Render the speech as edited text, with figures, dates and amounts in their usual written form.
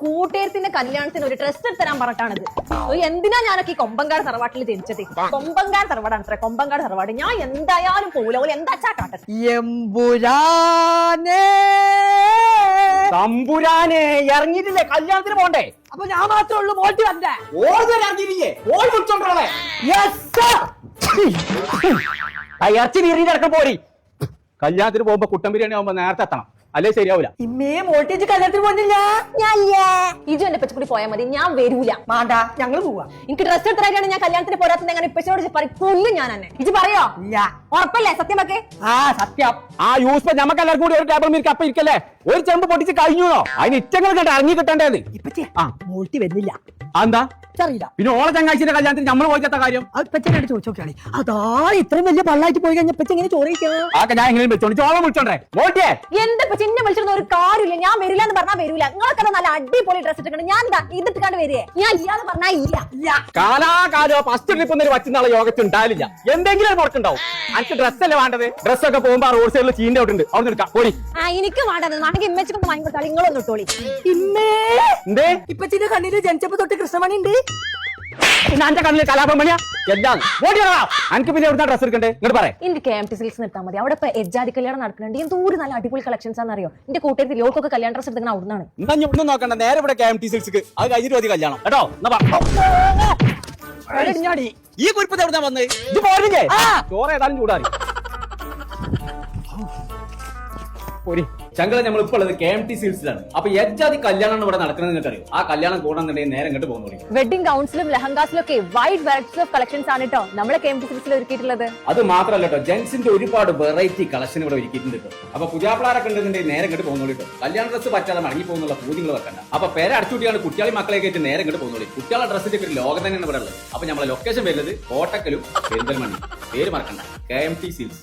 കൂട്ടുകാരത്തിന്റെ കല്യാണത്തിന് ഒരു ഡ്രസ് തരാൻ പറഞ്ഞിട്ടാണിത്. എന്തിനാ ഞാനൊക്കെ ഈ കൊമ്പങ്കാട് തറവാട്ടിൽ ജനിച്ചത്? കൊമ്പങ്കാട് തറവാടാണ് അത്ര, കൊമ്പങ്കാട് തറവാട്. ഞാൻ എന്തായാലും പോകില്ല. ഓല് എന്താച്ചാ കാട്ടത്. തമ്പുരാനെ ഇറങ്ങിയിട്ടില്ലേ? കല്യാണത്തിന് പോണ്ടേ? അപ്പൊ ഞാൻ മാത്രമേ ഉള്ളൂ മോട്ടി വന്നേ. ഇറങ്ങിയില്ലേ? ഓൾ വിളിച്ചോണ്ടേ ഇറച്ചി വീറിന്റെ അടക്കം പോരി. കല്യാണത്തിന് പോകുമ്പോ കുട്ടൻ ബിരിയാണി ആവുമ്പോ നേരത്തെ എത്തണം, അല്ലേ ശരിയാവൂല. ഇമ്മേ മോട്ടേജ് കല്യാണത്തിന് പോകുന്നില്ല. ഇജു എന്റെ പച്ചക്കൂടി പോയാൽ മതി, ഞാൻ വരൂല. മാണ്ട, ഞങ്ങള് പോവാ. എനിക്ക് ഡ്രസ് എടുത്തിട്ടാണ് ഞാൻ കല്യാണത്തിന് പോരാത്തത്. അങ്ങനെ ഇപ്പച്ചോട് കൊല്ലും ഞാൻ തന്നെ. ഇജ് പറയോ? ഇല്ല. ഉറപ്പല്ലേ? സത്യമൊക്കെ സത്യം. ആ യൂസ് നമുക്ക് എല്ലാവർക്കും കൂടി ഒരു ടേബിൾ മീർക്ക് അപ്പൊ ഇരിക്കല്ലേ? ഒരു ചെമ്പ് പൊട്ടിച്ച് കഴിഞ്ഞോ? അതിന് ഇറ്റങ്ങൾ കണ്ട ഇറങ്ങി കിട്ടേണ്ടത്. ഇപ്പച്ചേ മോട്ടി വരുന്നില്ല. എന്താ അറിയില്ല. പിന്നെ ഓളെ ചങ്ങാഴ്ചയുടെ കല്യാണത്തിന് നമ്മൾ പോയിക്കാത്ത കാര്യം ഇപ്പച്ചനോട് ചോദിച്ചോക്കാണ്. അതാ ഇത്രയും വലിയ പള്ളായിട്ട് പോയി കഴിഞ്ഞ ഇപ്പച്ച എങ്ങനെ ചോദിക്കാം? ആക്കെ ഞാൻ എങ്ങനെ വിളിച്ചോണ്ട് ചോളം വിളിച്ചോണ്ടേ മോട്ടിയെ എന്റെ ചിന്നെ വിളിച്ചിരുന്ന ഒരു കാര്യമില്ല. ഞാൻ വരില്ല എന്ന് പറഞ്ഞാൽ വരൂല. നിങ്ങൾക്കത് നല്ല അടിപൊളി ഡ്രസ് ഇട്ടിട്ടുണ്ട്. ഞാൻ എന്താ ഇതിട്ടിക്കാണ്ട് വരികയെ? ഞാൻ ഇല്ലാന്ന് പറഞ്ഞാ ഇല്ല. കാലാകാലോ ഫസ്റ്റ് ട്രിപ്പ് ഒന്നും വച്ചുന്നാളെ യോഗത്തിൽ ഉണ്ടാവില്ല. എന്തെങ്കിലും ഒരു മുടക്കുണ്ടാവും. എനിക്ക് ഡ്രസ്സല്ലേ വേണ്ടത്? ഡ്രസ്സൊക്കെ പോകുമ്പോ റോഡ് സൈഡിൽ ചീന്റെ ഔട്ടുണ്ട്, അവിടെ എടുക്കാം പോരി. എനിക്ക് വേണ്ടത് നാണെങ്കിൽ ഇമ്മച്ചിക്കൊന്ന് വാങ്ങി കൊടുത്താൽ നിങ്ങളൊന്നും ഇട്ടോളി. എന്തേ ഇപ്പച്ചിന്റെ കണ്ണില് ജനിച്ചപ്പോ തൊട്ട് കൃഷ്ണമണി ഉണ്ട്. പിന്നെ എന്റെ കണ്ണില് കലാപം പണിയാ എല്ലാം. എനിക്ക് പിന്നെ എവിടുന്ന ഡ്രസ് എടുക്കണ്ടേ? ഇങ്ങോട്ട് പറയാം. എനിക്ക് KMT സിൽക്സ് നിർത്താൻ മതി. അവിടെ ഇപ്പൊ എജാതി കല്യാണം നടക്കുന്നുണ്ട്. എന്തോരം നല്ല അടിപൊളി കളക്ഷൻസ് ആണെന്നറിയോ? എന്റെ കൂട്ടത്തിൽ ലോക്കൊക്കെ കല്യാണ ഡ്രസ് എടുക്കുന്ന അവിടുന്നാണ്. എന്നാ ഒന്നും നോക്കണ്ട, നേരെ ഇവിടെ KMT സിൽക്സ്. അത് കഴിഞ്ഞിട്ട് മതി കല്യാണം കേട്ടോ. ഈ കുരിപ്പത്തെ എവിടുന്നാ വന്നേ? ഇത് പോരില്ലേ? ചോറ് ഏതായാലും ചൂടാറി പോരി. ചങ്കള നമ്മൾ ഇപ്പോൾ ഉള്ളത് KMT സിൽസിലാണ്. അപ്പൊ എജാതി കല്യാണം ഇവിടെ നടക്കുന്നത് നിങ്ങൾക്ക് അറിയോ? ആ കല്യാണം കൂടണമെന്നുണ്ടെങ്കിൽ നേരെ ഇങ്ങോട്ട് പോകുന്നു. വെഡിംഗ് ഗൗൺസിലും ലെഹങ്കാസിലും ഒക്കെ വൈഡ് വെറൈറ്റീസ് ഓഫ് കളക്ഷൻസ് ആണ് കേട്ടോ നമ്മളെ KMT സിൽസിൽ ഒരുക്കിയിട്ടുള്ളത്. അത് മാത്രമല്ല കേട്ടോ, ജെൻസിന്റെ ഒരുപാട് വെറൈറ്റി കളക്ഷൻ ഇവിടെ ഒരുക്കിയിട്ടുണ്ട് കേട്ടോ. അപ്പൊ പുതിയാപ്പിളാരൊക്കെ ഉണ്ടെന്നുണ്ടെങ്കിൽ നേരെ ഇങ്ങോട്ട് പോകുന്നു കേട്ടോ. കല്യാണ ഡ്രസ് പറ്റാതെ മടങ്ങി പോകുന്നുള്ള പൂതികൾ വെക്കണ്ട. അപ്പൊ പേരെ അടച്ചുകൂട്ടിയാണ് കുട്ടികളെ മക്കളെ കയറ്റി നേരെ ഇങ്ങോട്ട് പോകുന്നു. കുട്ടികളുടെ ഡ്രസ്സിന്റെ ഒരു ലോകം തന്നെയാണ് ഇവിടെ ഉള്ളത്. അപ്പൊ നമ്മളെ ലൊക്കേഷൻ വരുന്നത് കോട്ടക്കലും പെരിന്തൽമണ്ണ. പേര് മറക്കണ്ട, KMT സിൽസ്.